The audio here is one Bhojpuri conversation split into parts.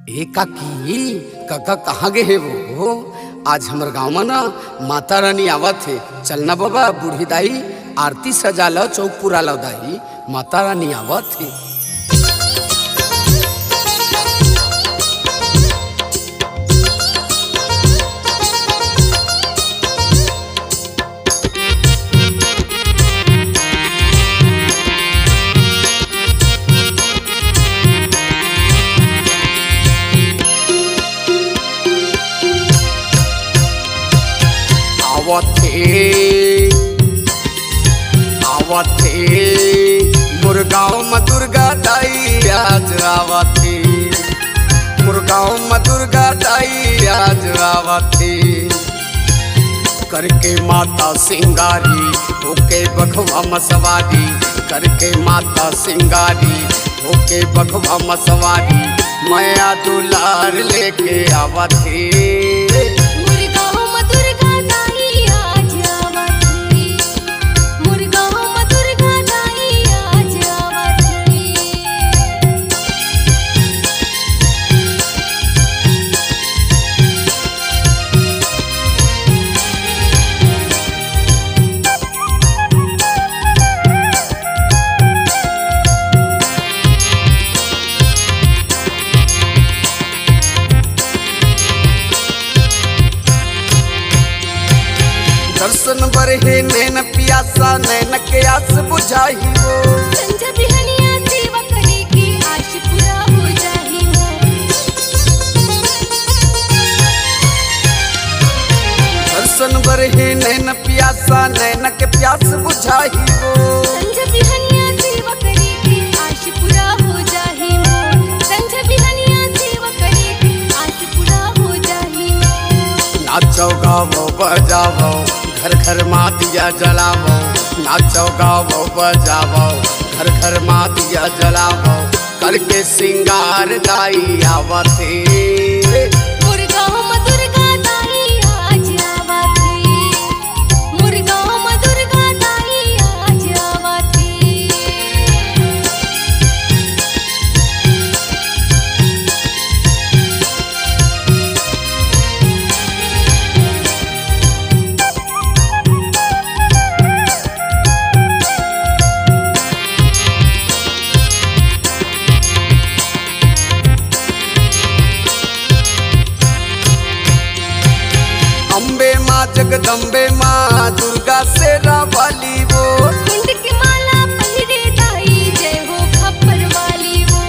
ए काकी काका कहाँ गए वो? आज हमारे गाँव में ना माता रानी आवत है। चलना बाबा बूढ़ी दाई आरती सजा लो, चौक पूरा लो दाई, माता रानी आवत है। आवथे मुरगांव में दुर्गा दाई आज आवथे, मुरगांव में दुर्गा दाई आज आवथे। करके माता सिंगारी होके बखवा मसवारी, करके माता सिंगारी होके बखवा मसवारी, माया दुलार लेके आवथे। दर्शन बरहे नैन पियासा, नैन के आस बुझाई हो। संझा बिहनिया सेवा करे के आश पूरा हो जाही हो। दर्शन बरहे नैन पियासा, नैन के प्यास बुझाई हो। संझा बिहनिया सेवा करे के आश पूरा हो जाही हो। संझा बिहनिया सेवा करे के आश पूरा हो जाही हो। नाचो गावो बजावो घर घर माँ दिया जलावो, नाचो गावो बजावो घर घर माँ दिया जलावो, करके सिंगार दाई आवथे। मुरगांव में दुर्गा दाई आज आवथे, मुरगांव में दुर्गा दाई आज आवथे। अम्बे माँ जगदम्बे माँ दुर्गा शेरा वाली वो, मुंड की माला पहिरे दाई जय हो खप्पर वाली वो।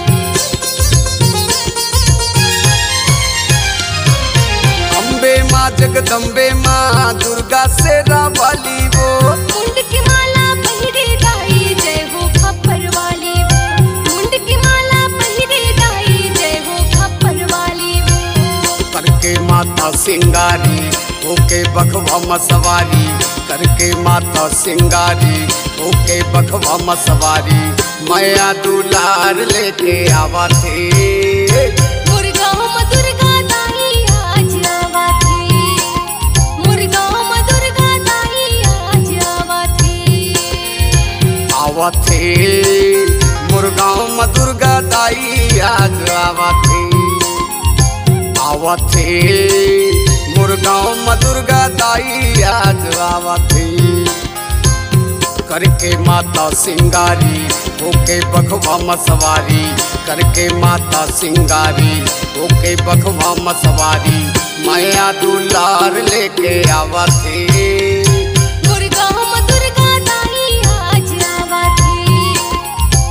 अम्बे माँ जगदम्बे माँ दुर्गा शेरा वाली वो, मुंड की माला पहिरे दाई जय हो खप्पर वाली वो। मुंड की माला पहिरे दाई जय हो खप्पर वाली वो। करके माता सिंगारी होके बखवा मसवारी, करके माता सिंगारी होके बखवा मसवारी, माया दुलार लेके आवथे। मुरगांव में दुर्गा दाई आज आवथे, मुरगांव में दुर्गा दाई आज आवथे। आवथे मुरगांव में दुर्गा दाई आज आवथे, आवथे मुरगांव में दुर्गा दाई आज आवथे। करके माता सिंगारी होके बखवा मसवारी, करके माता सिंगारी होके बखवा मसवारी, माया दुलार लेके आवथे। मुरगांव में दुर्गा दाई आज आवथे,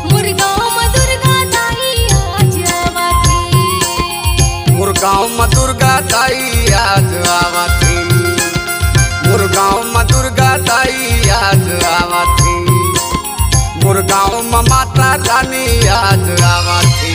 मुरगांव में दुर्गा दाई आज आवथे। मुरगांव में दुर्गा दाई आज आवथे, मुरगांव में दुर्गा दाई आज आवथे, मुरगांव में माता रानी आज आवथे।